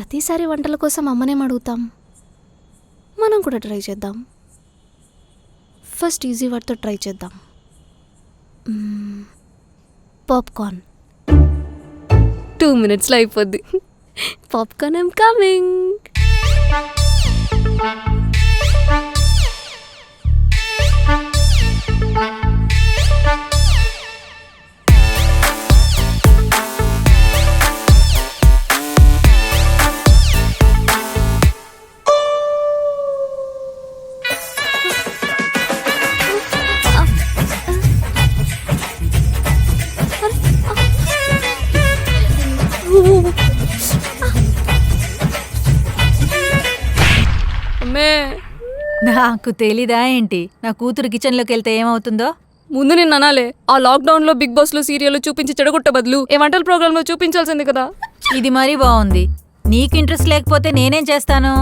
ప్రతిసారి వంటల కోసం అమ్మనేం అడుగుతాం, మనం కూడా ట్రై చేద్దాం. ఫస్ట్ ఈజీ వర్డ్తో ట్రై చేద్దాం. పాప్కార్న్. 2 minutesలో అయిపోద్ది. Popcorn I'm coming. నాకు తెలీదా ఏంటి నా కూతురు కిచెన్లోకి వెళ్తే ఏమవుతుందో? ముందు నేను అనాలే, ఆ లాక్డౌన్లో బిగ్ బాస్లో సీరియల్ చూపించి చెడగొట్ట బదులు ఏ వంటల ప్రోగ్రాంలో చూపించాల్సింది కదా. ఇది మరీ బాగుంది. నీకు ఇంట్రెస్ట్ లేకపోతే నేనేం చేస్తాను?